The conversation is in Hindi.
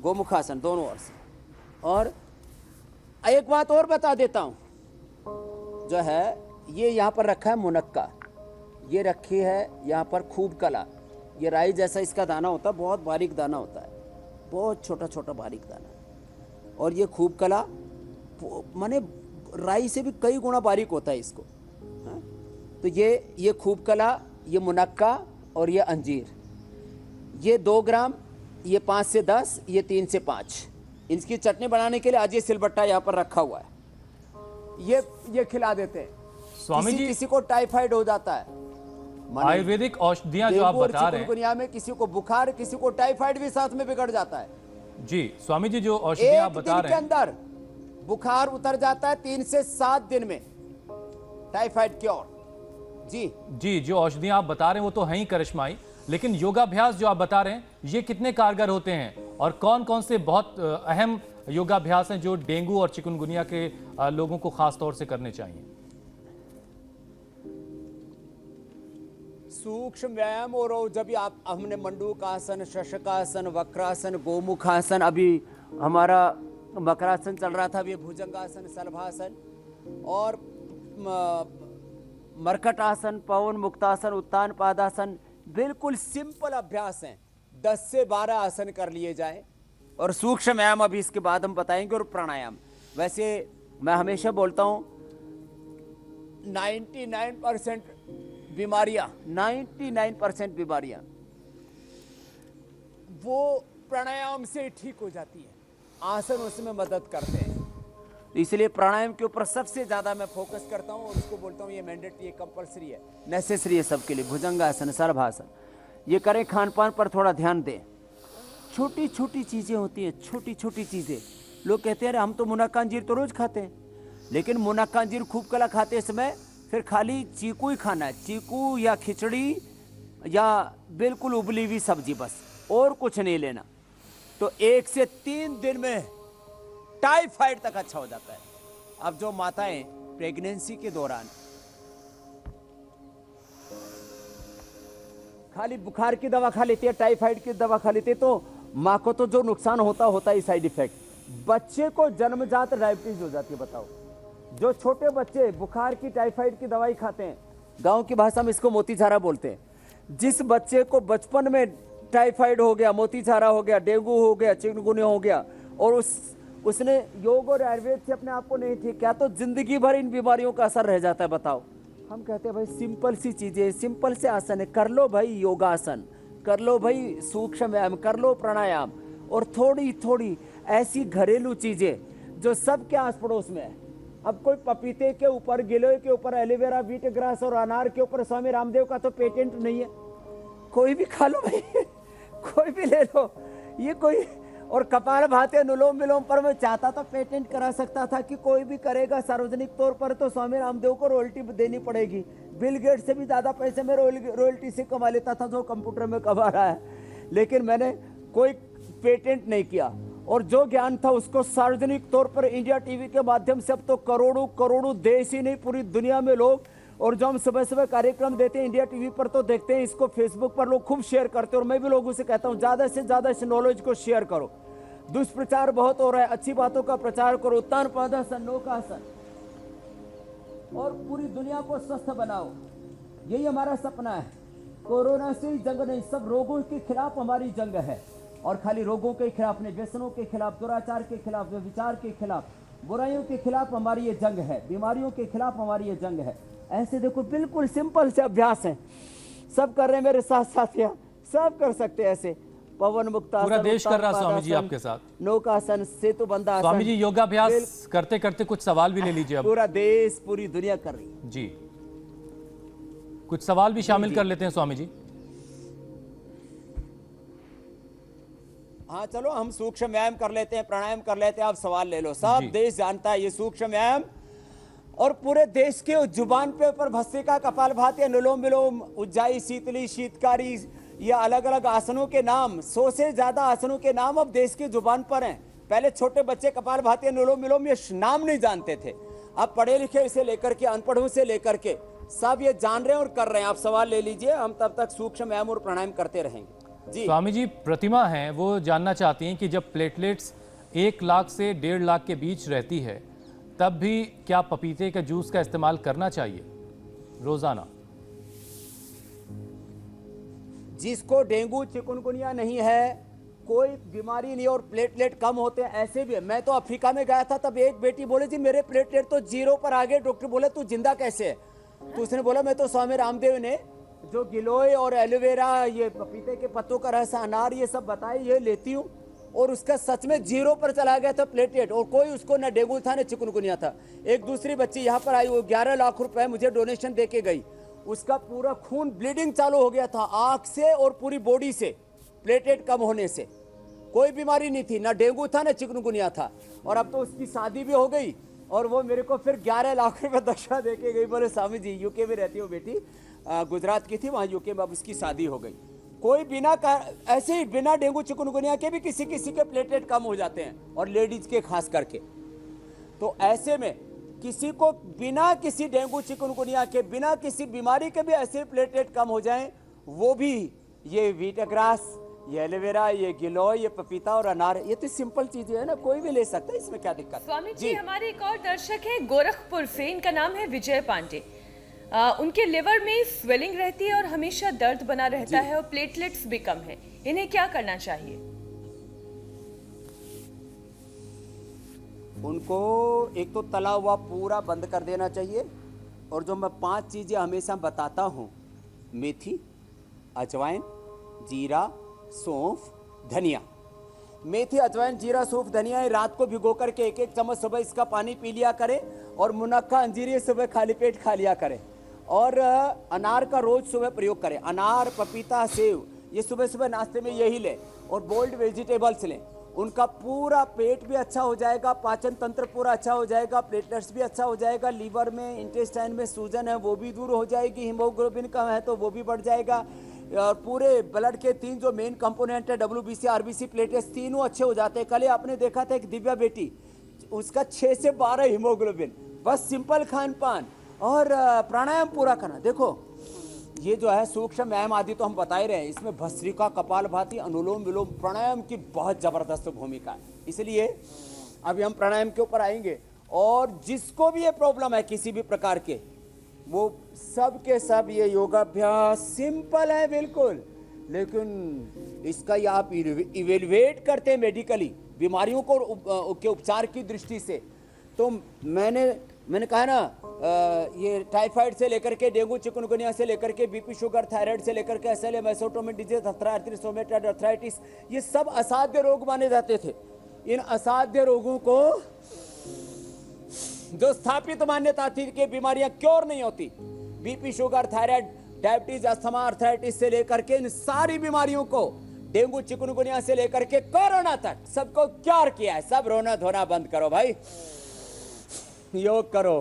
गोमुखासन दोनों ओर से। और एक बात और बता देता हूँ, जो है ये यहाँ पर रखा है मुनक्का, ये रखी है यहाँ पर खूब कला। ये राई जैसा इसका दाना होता है, बहुत बारीक दाना होता है, बहुत छोटा छोटा बारीक दाना। और ये खूब कला माने राई से भी कई गुना बारीक होता है इसको। हाँ? तो ये खूब कला, ये मुनक्का और ये अंजीर, ये 2 ग्राम, ये 5 से 10, ये 3 से 5। इसकी चटनी बनाने के लिए आज ये सिलबट्टा यहाँ पर रखा हुआ है, ये खिला देते हैं। स्वामी जी, किसी को टाइफाइड हो जाता है, आयुर्वेदिक औषधियां जो आप बता रहे हैं, दुनिया में किसी को बुखार, किसी को टाइफाइड भी साथ में बिगड़ जाता है। जी स्वामी जी, जो औषधियां आप बता रहे हैं, एक दिन के अंदर बुखार उतर जाता है, 3 से 7 दिन में टाइफाइड क्योर। जी, जो औषधियां आप बता रहे हैं वो तो है ही करिश्माई, लेकिन योगाभ्यास जो आप बता रहे हैं ये कितने कारगर होते हैं और कौन कौन से बहुत अहम योगाभ्यास हैं जो डेंगू और चिकनगुनिया के लोगों को खास तौर से करने चाहिए? सूक्ष्म व्यायाम और जब आप हमने मंडूकासन, शशकासन, वक्रासन, गोमुखासन, अभी हमारा मकरासन चल रहा था, अभी भुजंगासन, शलभासन और मरकटासन, पवन मुक्तासन, उत्तान पादासन, बिल्कुल सिंपल अभ्यास हैं। 10 से 12 आसन कर लिए जाएं। और सूक्ष्म व्यायाम अभी इसके बाद हम बताएंगे, और प्राणायाम। वैसे मैं हमेशा बोलता हूं 99% बीमारियां, 99% बीमारियां वो प्राणायाम से ठीक हो जाती है, आसन उसमें मदद करते हैं। इसलिए प्राणायाम के ऊपर सबसे ज्यादा मैं फोकस करता हूं और उसको बोलता हूं ये मैंडेटरी है, कंपलसरी है, नेसेसरी है सबके लिए। भुजंगासन, सर्वासन ये करें। खान पान पर थोड़ा ध्यान दें। छोटी छोटी चीजें होती हैं, छोटी छोटी चीजें। लोग कहते हैं अरे हम तो मुनक्का अंजीर तो रोज खाते हैं, लेकिन मुनक्का अंजीर खूब कला खाते समय फिर खाली चीकू ही खाना है, चीकू या खिचड़ी या बिल्कुल उबली हुई सब्जी, बस और कुछ नहीं लेना। तो 1 से 3 दिन में टाइफाइड तक अच्छा हो जाता है। अब जो माताएं प्रेगनेंसी के दौरान खाली बुखार की दवा खा लेती है, टाइफाइड की दवा खा लेती है, तो माँ को तो जो नुकसान होता है साइड इफेक्ट, बच्चे को जन्मजात डायबिटीज हो जाती है। बताओ, जो छोटे बच्चे बुखार की, टाइफाइड की दवाई खाते हैं, गांव की भाषा में इसको मोतीझारा बोलते हैं। जिस बच्चे को बचपन में टाइफाइड हो गया, मोतीझारा हो गया, डेंगू हो गया, चिकनगुनिया हो गया, और उसने योग और आयुर्वेद से अपने आप को नहीं ठीक किया, तो जिंदगी भर इन बीमारियों का असर रह जाता है। बताओ, हम कहते हैं भाई सिंपल सी चीजें, सिंपल से आसन है, कर लो भाई योगासन, कर लो भाई सूक्ष्म व्यायाम, कर लो प्राणायाम, और थोड़ी थोड़ी ऐसी घरेलू चीजें जो सबके आस पड़ोस में है। अब कोई पपीते के ऊपर, गिलोय के ऊपर, एलोवेरा, वीट ग्रास और अनार के ऊपर स्वामी रामदेव का तो पेटेंट नहीं है, कोई भी खा लो भाई कोई भी ले लो, ये कोई। और कपाल भाती, अनुलोम विलोम पर मैं चाहता तो पेटेंट करा सकता था कि कोई भी करेगा सार्वजनिक तौर पर तो स्वामी रामदेव को रॉयल्टी देनी पड़ेगी। बिल गेट से भी ज्यादा पैसे मैं रॉयल्टी से कमा लेता था जो कंप्यूटर में कमा रहा है, लेकिन मैंने कोई पेटेंट नहीं किया। और जो ज्ञान था उसको सार्वजनिक तौर पर इंडिया टीवी के माध्यम से अब तो करोड़ों करोड़ों देश ही नहीं पूरी दुनिया में लोग, और जो हम सुबह सुबह कार्यक्रम देते हैं इंडिया टीवी पर तो देखते हैं, इसको फेसबुक पर लोग खूब शेयर करते हैं। और मैं भी लोगों से कहता हूं ज्यादा से ज्यादा इस नॉलेज को शेयर करो। दुष्प्रचार बहुत हो रहा है, अच्छी बातों का प्रचार करो। उत्तान पादासन, नौकासन, और पूरी दुनिया को स्वस्थ बनाओ, यही हमारा सपना है। कोरोना से ही जंग नहीं, सब रोगों के खिलाफ हमारी जंग है। और खाली रोगों के खिलाफ नहीं, व्यसनों के खिलाफ, दुराचार के खिलाफ, व्यभिचार के खिलाफ, बुराइयों के खिलाफ हमारी ये जंग है, बीमारियों के खिलाफ हमारी ये जंग है। ऐसे देखो बिल्कुल सिंपल से अभ्यास है, सब कर रहे हैं मेरे साथ साथियां, सब कर सकते हैं ऐसे। पवन मुक्तासन, पूरा देश कर रहा स्वामी जी आपके साथ, नौकासन, सेतु बंधा। स्वामी जी योगाभ्यास करते करते कुछ सवाल भी ले लीजिए। अब पूरा देश, पूरी दुनिया कर रही है जी, कुछ सवाल भी शामिल कर लेते हैं स्वामी जी। हाँ चलो, हम सूक्ष्म व्यायाम कर लेते हैं, प्राणायाम कर लेते हैं, आप सवाल ले लो। सब देश जानता है ये सूक्ष्म व्यायाम, और पूरे देश के जुबान पे ऊपर भस्त्रिका, कपालभाति, अनुलोम विलोम, उज्जाई, शीतली, शीतकारी, ये अलग अलग आसनों के नाम, 100 से ज्यादा आसनों के नाम अब देश की जुबान पर हैं। पहले छोटे बच्चे कपालभाति, अनुलोम विलोम ये नाम नहीं जानते थे, अब पढ़े लिखे से लेकर के अनपढ़ों से लेकर के सब ये जान रहे हैं और कर रहे हैं। आप सवाल ले लीजिए, हम तब तक सूक्ष्म व्यायाम और प्राणायाम करते रहेंगे। जी। स्वामी जी, प्रतिमा है वो जानना चाहती हैं कि जब प्लेटलेट्स 1 लाख से 1.5 लाख के बीच रहती है तब भी क्या पपीते के जूस का इस्तेमाल करना चाहिए रोजाना? जिसको डेंगू चिकुनगुनिया नहीं है, कोई बीमारी नहीं और प्लेटलेट कम होते हैं, ऐसे भी है। मैं तो अफ्रीका में गया था, तब एक बेटी बोले जी मेरे प्लेटलेट तो 0 पर आ गए। डॉक्टर बोले तू जिंदा कैसे है? तो उसने बोला मैं तो स्वामी रामदेव ने जो गिलोय और एलोवेरा, ये पपीते के पत्तों का रस, अनार, ये सब बताए, ये लेती हूँ और उसका सच में 0 पर चला गया था प्लेटलेट, और कोई उसको न डेंगू था न चिकुनगुनिया था। एक दूसरी बच्ची यहाँ पर आई, वो 11 लाख रुपए मुझे डोनेशन दे के गई। उसका पूरा खून ब्लीडिंग चालू हो गया था आंख से और पूरी बॉडी से, प्लेटलेट कम होने से। कोई बीमारी नहीं थी, ना डेंगू था ना चिकनगुनिया था। और अब तो उसकी शादी भी हो गई और वो मेरे को फिर 11 लाख रुपए दक्षिणा दे के गई। बोले स्वामी जी, यूके में रहती हो बेटी, गुजरात की थी, वहाँ यूके में अब उसकी शादी हो गई। कोई बिना ऐसे ही बिना डेंगू चिकनगुनिया के भी किसी किसी के प्लेटलेट कम हो जाते हैं, और लेडीज के खास करके। तो ऐसे में किसी को बिना किसी डेंगू चिकनगुनिया के, बिना किसी बीमारी के भी ऐसे प्लेटलेट कम हो जाएं, वो भी ये वीटाग्रास, ये एलोवेरा, ये गिलोय, ये पपीता और अनार, ये तो सिंपल चीजें है ना, कोई भी ले सकता है, इसमें क्या दिक्कत? स्वामी जी, हमारे एक और दर्शक है गोरखपुर से, इनका नाम है विजय पांडे। उनके लिवर में स्वेलिंग रहती है और हमेशा दर्द बना रहता है और प्लेटलेट्स भी कम है, इन्हें क्या करना चाहिए? उनको एक तो तला हुआ पूरा बंद कर देना चाहिए, और जो मैं 5 चीजें हमेशा बताता हूँ, मेथी, अजवाइन, जीरा, सौंफ, धनिया। मेथी, अजवाइन, जीरा, सौंफ, धनिया ये रात को भिगो करके 1-1 चम्मच सुबह इसका पानी पी लिया करें, और मुनक्का, अंजीर ये सुबह खाली पेट खा लिया करें, और अनार का रोज सुबह प्रयोग करें। अनार, पपीता, सेव ये सुबह सुबह नाश्ते में यही लें, और बोल्ड वेजिटेबल्स लें। उनका पूरा पेट भी अच्छा हो जाएगा, पाचन तंत्र पूरा अच्छा हो जाएगा, प्लेटलेट्स भी अच्छा हो जाएगा, लीवर में, इंटेस्टाइन में सूजन है वो भी दूर हो जाएगी, हीमोग्लोबिन कम है तो वो भी बढ़ जाएगा, और पूरे ब्लड के 3 जो मेन कंपोनेंट है, WBC, RBC, प्लेटलेट्स, तीनों अच्छे हो जाते हैं। कल ही आपने देखा था एक दिव्या बेटी, उसका 6 से 12 हीमोग्लोबिन। बस सिंपल खान पान और प्राणायाम पूरा करना। देखो ये जो है सूक्ष्म व्यायाम आदि तो हम बता ही रहे हैं, इसमें भस्त्रिका, कपालभाति, अनुलोम विलोम, प्राणायाम की बहुत जबरदस्त भूमिका है। इसलिए अभी हम प्राणायाम के ऊपर आएंगे, और जिसको भी ये प्रॉब्लम है किसी भी प्रकार के, वो सब के सब ये योगाभ्यास सिंपल है बिल्कुल, लेकिन इसका ये आप इवेलुएट करते हैं मेडिकली बीमारियों को के उपचार की दृष्टि से। तो मैंने कहा ना, ये टाइफाइड से लेकर के डेंगू चिकनगुनिया से लेकर के बीपी, शुगर, थायराइड से लेकर के SLA, मेसोटोमिक डिजीज, आर्थराइटिस, रोमेटॉइड आर्थराइटिस, ये सब असाध्य रोग माने जाते थे। इन असाध्य रोगों को जो स्थापित मान्यता थी कि बीमारियां क्योर नहीं होती, BP, sugar, thyroid, diabetes, asthma, arthritis से लेकर के इन सारी बीमारियों को, डेंगू चिकनगुनिया से लेकर के कोरोना तक, सबको क्योर किया है। सब रोना धोना बंद करो भाई, योग करो,